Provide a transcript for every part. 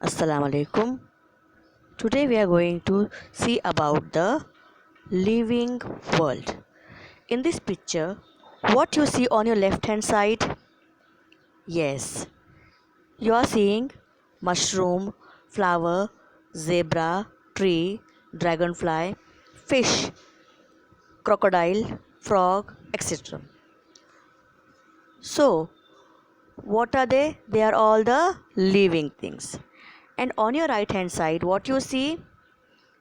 Assalamu alaikum. Today we are going to see about the living world. In this picture, what you see on your left hand side? Yes, you are seeing mushroom, flower, zebra, tree, dragonfly, fish, crocodile, frog, etc. So, what are they? They are all the living things. And on your right hand side, what you see?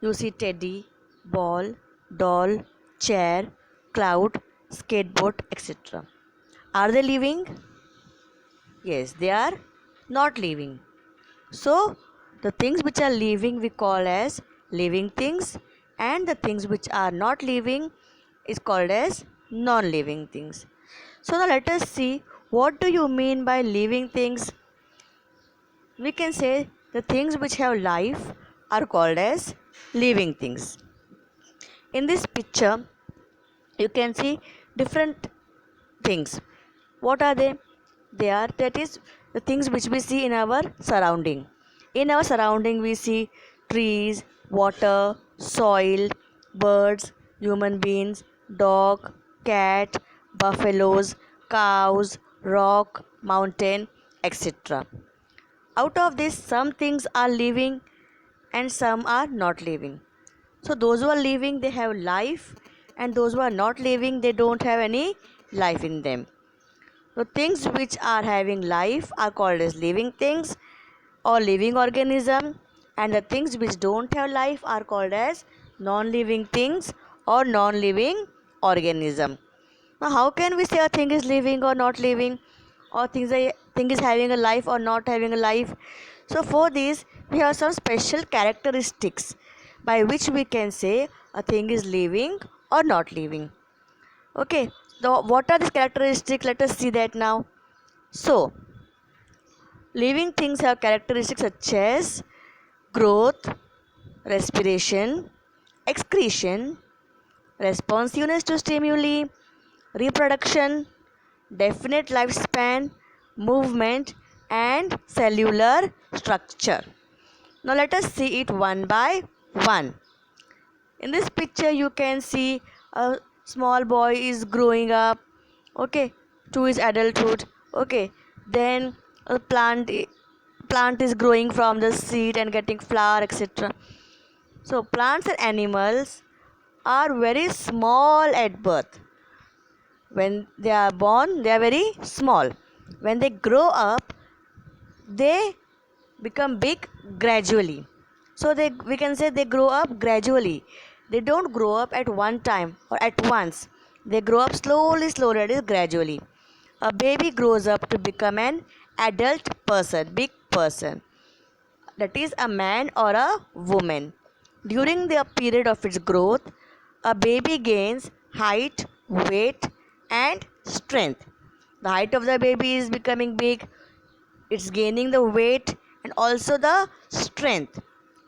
You see teddy, ball, doll, chair, cloud, skateboard, etc. Are they living? Yes, they are not living. So, the things which are living we call as living things, and the things which are not living is called as non-living things. So now let us see, what do you mean by living things? We can say the things which have life are called as living things. In this picture, you can see different things. What are they? They are, that is, the things which we see in our surrounding. In our surrounding we see trees, water, soil, birds, human beings, dog, cat, buffaloes, cows, rock, mountain, etc. Out of this, some things are living and some are not living. So those who are living, they have life, and those who are not living, they don't have any life in them. So things which are having life are called as living things or living organism, and the things which don't have life are called as non-living things or non-living organism. Now how can we say a thing is living or not living, or thing is having a life or not having a life? So for this we have some special characteristics by which we can say a thing is living or not living. Okay, so what are these characteristics? Let us see that now. So, living things have characteristics such as growth, respiration, excretion, responsiveness to stimuli, reproduction, definite lifespan, movement, and cellular structure. Now, let us see it one by one. In this picture you can see a small boy is growing up, okay, to his adulthood. Okay, then a plant is growing from the seed and getting flower, etc. So plants and animals are very small at birth. When they are born, they are very small. When they grow up, they become big gradually. So we can say they grow up gradually. They don't grow up at one time or at once. They grow up slowly, that is gradually. A baby grows up to become an adult person, big person, that is a man or a woman. During the period of its growth, a baby gains height, weight, and strength. The height of the baby is becoming big, it's gaining the weight and also the strength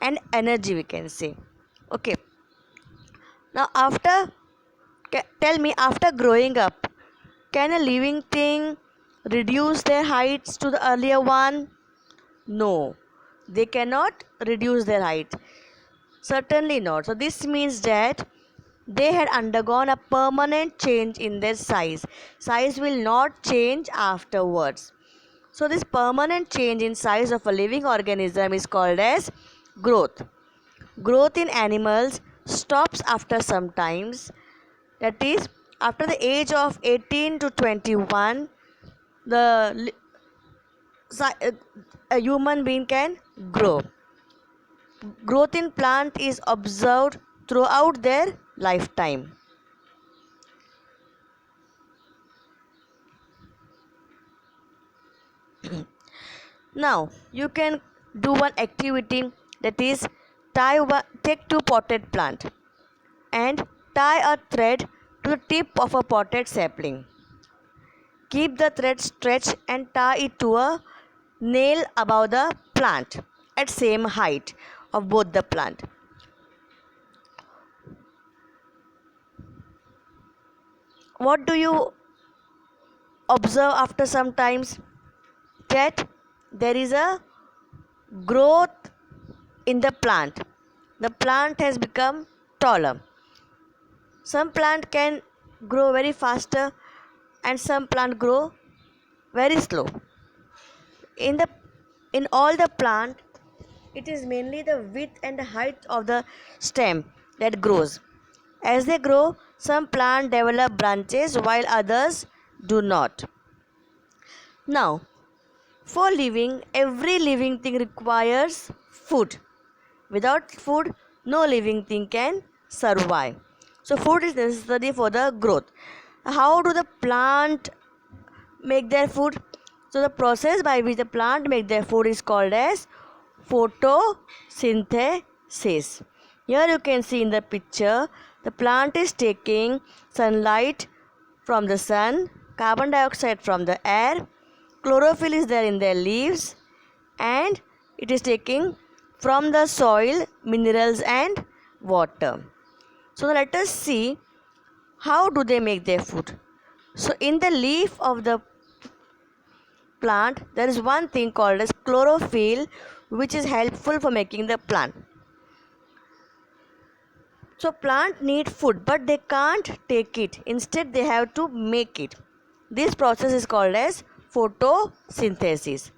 and energy, we can say. Okay, now tell me, after growing up, can a living thing reduce their heights to the earlier one? No, they cannot reduce their height, certainly not. So this means that they had undergone a permanent change in their size will not change afterwards. So this permanent change in size of a living organism is called as growth. Growth in animals stops after some times, that is, after the age of 18 to 21, the a human being can grow. Growth in plant is observed throughout their lifetime. Now you can do one activity, that is, take two potted plant and tie a thread to the tip of a potted sapling. Keep the thread stretched and tie it to a nail above the plant at same height of both the plant. What do you observe after some times? That there is a growth in the plant. The plant has become taller. Some plant can grow very faster and some plant grow very slow. In the in all the plant, it is mainly the width and the height of the stem that grows. As they grow, some plants develop branches while others do not. Now, for living, every living thing requires food. Without food, no living thing can survive. So, food is necessary for the growth. How do the plant make their food? So, the process by which the plant make their food is called as photosynthesis. Here you can see in the picture, the plant is taking sunlight from the sun, carbon dioxide from the air, chlorophyll is there in their leaves, and it is taking from the soil minerals and water. So let us see how do they make their food. So in the leaf of the plant there is one thing called as chlorophyll, which is helpful for making the plant. So plant need food but they can't take it. Instead they have to make it. This process is called as photosynthesis.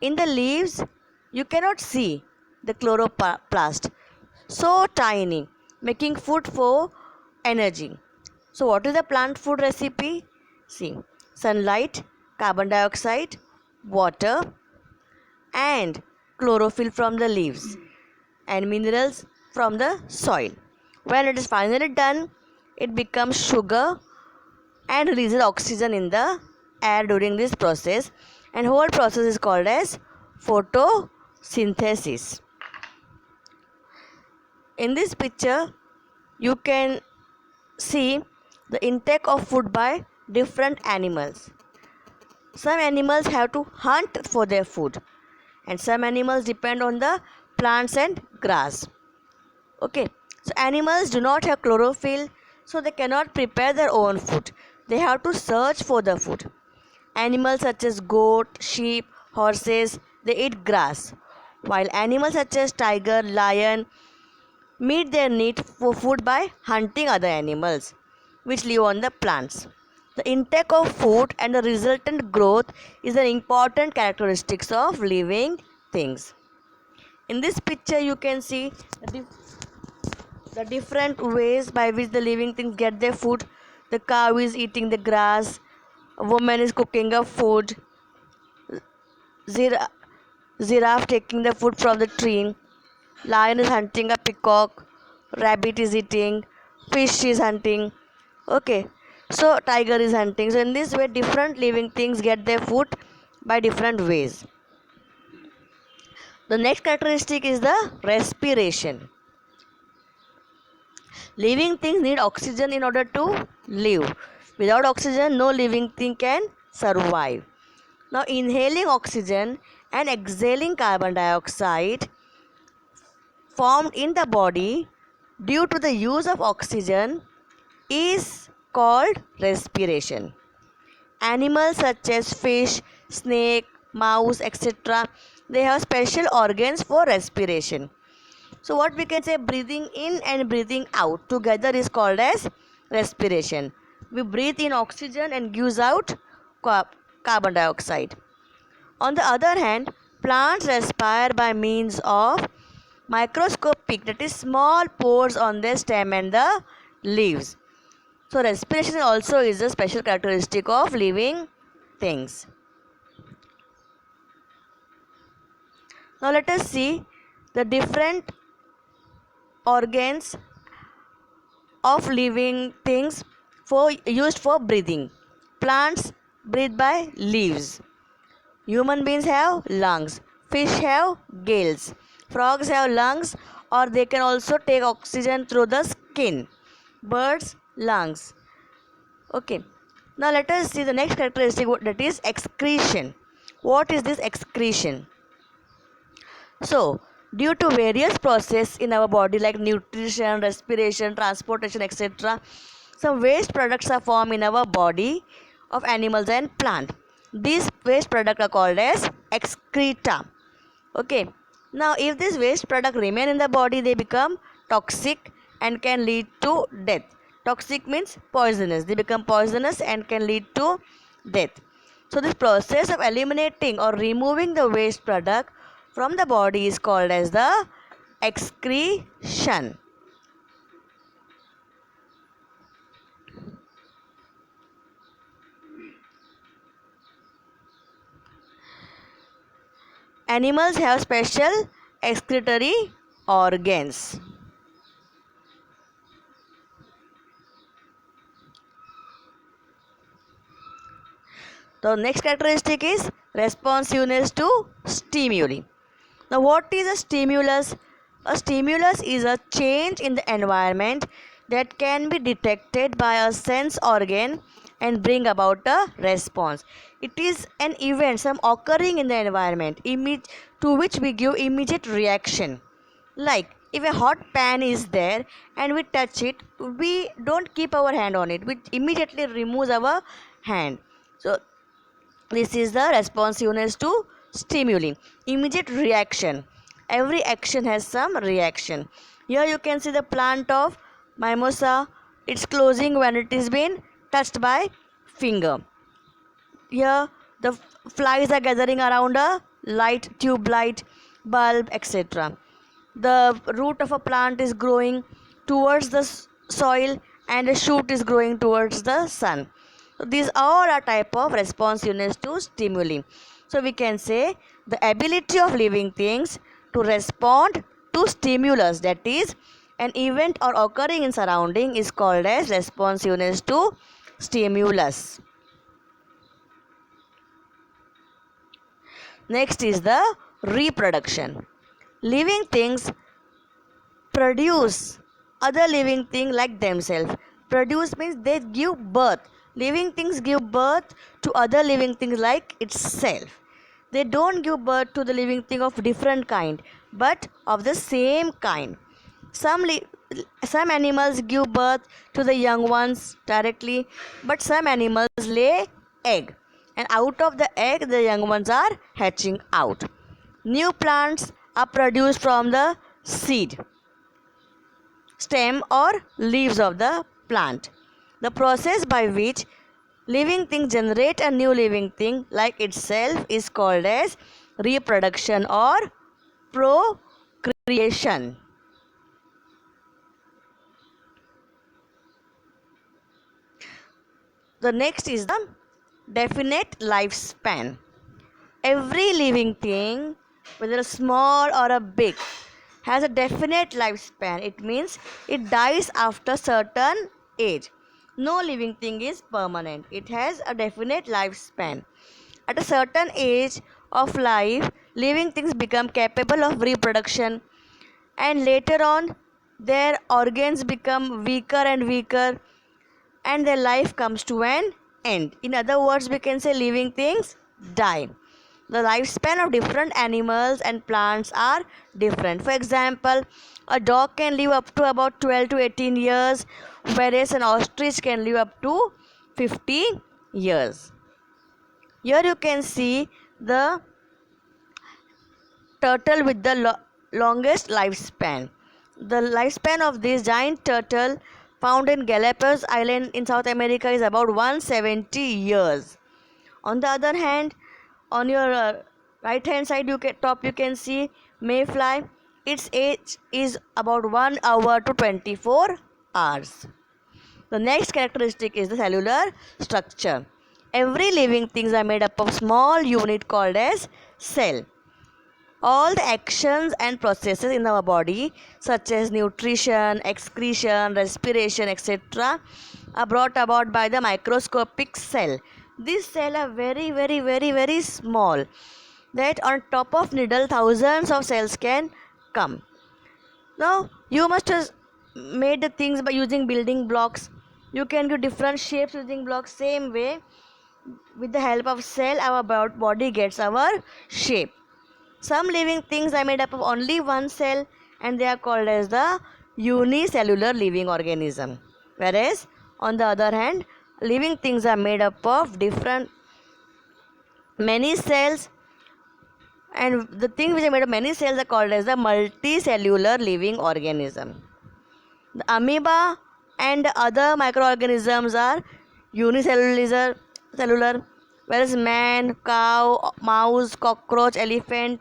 In the leaves you cannot see the chloroplast, so tiny, making food for energy. So what is the plant food recipe? See, sunlight, carbon dioxide, water and chlorophyll from the leaves and minerals from the soil. When it is finally done, it becomes sugar and releases oxygen in the air during this process, and whole process is called as photosynthesis. In this picture you can see the intake of food by different animals. Some animals have to hunt for their food and some animals depend on the plants and grass. Okay, so animals do not have chlorophyll, so they cannot prepare their own food. They have to search for the food. Animals such as goat, sheep, horses, they eat grass, while animals such as tiger, lion meet their need for food by hunting other animals which live on the plants. The intake of food and the resultant growth is an important characteristics of living things. In this picture you can see the different ways by which the living things get their food. The cow is eating the grass, a woman is cooking a food, giraffe taking the food from the tree, lion is hunting a peacock, rabbit is eating, fish is hunting. Okay, so tiger is hunting. So in this way different living things get their food by different ways. The next characteristic is the respiration. Living things need oxygen in order to live. Without oxygen, no living thing can survive. Now, inhaling oxygen and exhaling carbon dioxide formed in the body due to the use of oxygen is called respiration. Animals such as fish, snake, mouse, etc., they have special organs for respiration. So what we can say, breathing in and breathing out together is called as respiration. We breathe in oxygen and gives out carbon dioxide. On the other hand, plants respire by means of microscopic, that is small pores on their stem and the leaves. So respiration also is a special characteristic of living things. Now let us see the different organs of living things used for breathing. Plants breathe by leaves. Human beings have lungs. Fish have gills. Frogs have lungs, or they can also take oxygen through the skin. Birds, lungs. Okay. Now let us see the next characteristic, that is excretion. What is this excretion? So, due to various processes in our body like nutrition, respiration, transportation, etc., some waste products are formed in our body of animals and plant. These waste products are called as excreta. Okay. Now, if this waste product remain in the body, they become toxic and can lead to death. Toxic means poisonous. They become poisonous and can lead to death. So, this process of eliminating or removing the waste product from the body is called as the excretion. Animals have special excretory organs. The next characteristic is responsiveness to stimuli. Now, what is a stimulus? A stimulus is a change in the environment that can be detected by a sense organ and bring about a response. It is an event, some occurring in the environment, to which we give immediate reaction. Like if a hot pan is there and we touch it, we don't keep our hand on it, we immediately remove our hand. So this is the responsiveness to stimuli, immediate reaction. Every action has some reaction. Here you can see the plant of mimosa. It's closing when it is being touched by finger. Here the flies are gathering around a light tube light bulb, etc. The root of a plant is growing towards the soil and a shoot is growing towards the sun. So these all are type of responsiveness to stimuli. So we can say the ability of living things to respond to stimulus, that is an event or occurring in surrounding, is called as responsiveness to stimulus. Next is the reproduction. Living things produce other living thing like themselves. Produce means they give birth. Living things give birth to other living things like itself. They don't give birth to the living thing of different kind, but of the same kind. Some animals give birth to the young ones directly, but some animals lay egg, and out of the egg the young ones are hatching out. New plants are produced from the seed, stem or leaves of the plant. The process by which living things generate a new living thing like itself is called as reproduction or procreation. The next is the definite lifespan. Every living thing, whether small or a big, has a definite lifespan. It means it dies after certain age. No living thing is permanent. It has a definite lifespan. At a certain age of life, living things become capable of reproduction, and later on their organs become weaker and weaker and their life comes to an end. In other words, we can say living things die. The lifespan of different animals and plants are different. For example, a dog can live up to about 12 to 18 years, whereas an ostrich can live up to 50 years. Here you can see the turtle with the longest lifespan. The lifespan of this giant turtle found in Galapagos Island in South America is about 170 years. On the other hand, on your right hand side you can see mayfly. Its age is about 1 hour to 24 hours. The next characteristic is the cellular structure. Every living things are made up of small unit called as cell. All the actions and processes in our body such as nutrition, excretion, respiration, etc. are brought about by the microscopic cell. These cells are very small, that on top of needle thousands of cells can come. Now you must have made the things by using building blocks. You can give different shapes using blocks. Same way, with the help of cell our body gets our shape. Some living things are made up of only one cell and they are called as the unicellular living organism. Whereas on the other hand, living things are made up of many cells And the thing which are made of many cells are called as the multicellular living organism. The amoeba and other microorganisms are cellular, whereas man, cow, mouse, cockroach, elephant,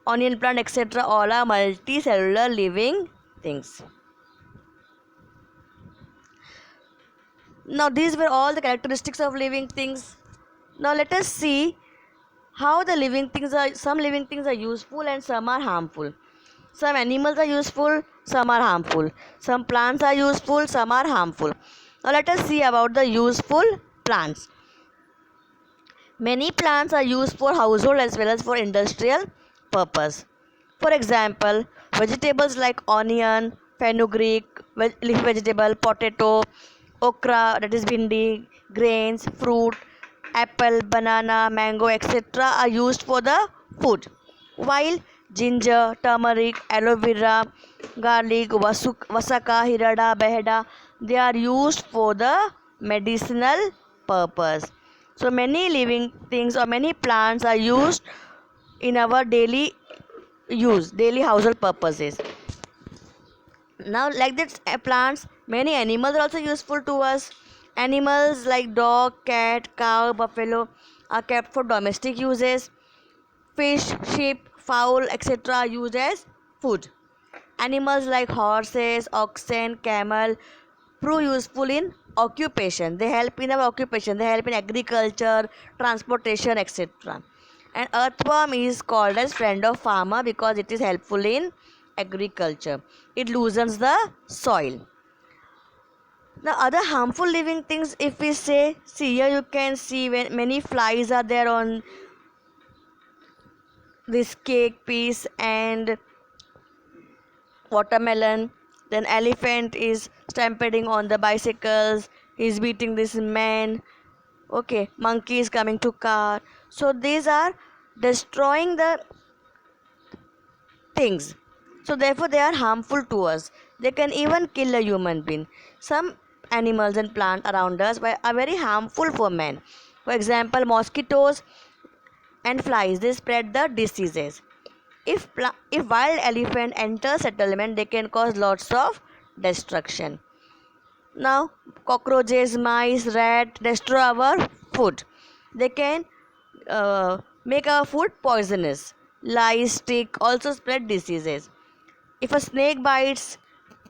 onion plant, etc. all are multicellular living things. Now these were all the characteristics of living things. Now let us see how the living things are. Some living things are useful and some are harmful. Some animals are useful, some are harmful. Some plants are useful, some are harmful. Now let us see about the useful plants. Many plants are used for household as well as for industrial purpose. For example, vegetables like onion, fenugreek, leafy vegetable, potato, okra, that is bhindi, grains, fruit, apple, banana, mango, etc. are used for the food. While ginger, turmeric, aloe vera, garlic, vasaka, hirada, beheda, they are used for the medicinal purpose. So many living things or many plants are used in our daily household purposes. Now like this plants, many animals are also useful to us. Animals like dog, cat, cow, buffalo are kept for domestic uses. Fish, sheep, fowl, etc. are used as food. Animals like horses, oxen, camel prove useful in occupation. They help in our occupation. They help in agriculture, transportation, etc. And earthworm is called as friend of farmer because it is helpful in agriculture. It loosens the soil. Now other harmful living things, if we say, see here you can see when many flies are there on this cake piece and watermelon. Then elephant is stampeding on the bicycles. He's beating this man. Okay, monkey is coming to car. So these are destroying the things. So therefore they are harmful to us. They can even kill a human being. Some animals and plants around us are very harmful for man. For example, mosquitoes and flies, they spread the diseases. If wild elephant enter settlement, they can cause lots of destruction. Now cockroaches, mice, rat destroy our food. They can make our food poisonous. Lice, tick also spread diseases. If a snake bites,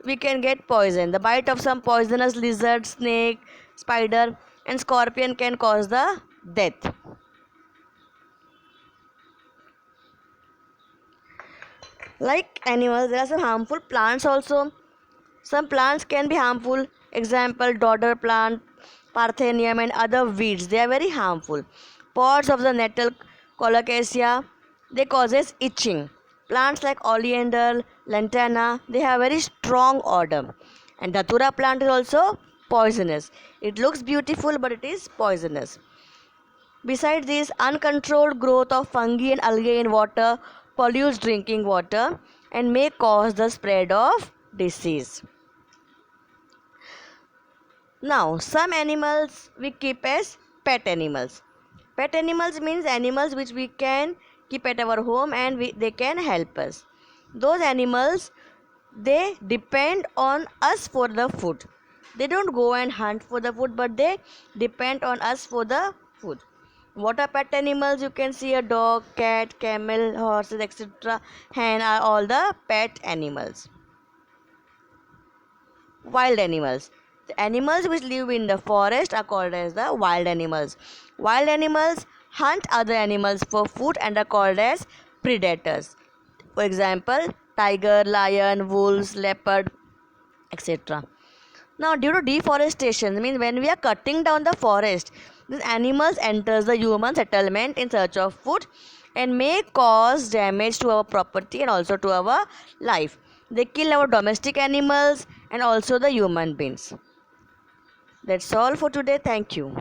we can get poison. The bite of some poisonous lizard, snake, spider and scorpion can cause the death. Like animals, there are some harmful plants also. Some plants can be harmful. Example, dodder plant, parthenium and other weeds. They are very harmful. Pods of the nettle colocasia, they causes itching. Plants like oleander, lantana, they have very strong odor. And datura plant is also poisonous. It looks beautiful but it is poisonous. Besides this, uncontrolled growth of fungi and algae in water pollutes drinking water and may cause the spread of disease. Now, some animals we keep as pet animals. Pet animals means animals which we can keep at our home and they can help us. Those animals, they depend on us for the food. They don't go and hunt for the food, but they depend on us for the food. What are pet animals? You can see a dog, cat, camel, horses, etc. Hen are all the pet animals. Wild animals. The animals which live in the forest are called as the wild animals. Wild animals hunt other animals for food and are called as predators. For example, tiger, lion, wolves, leopard, etc. Now, due to deforestation, means when we are cutting down the forest, these animals enters the human settlement in search of food and may cause damage to our property and also to our life. They kill our domestic animals and also the human beings. That's all for today. Thank you.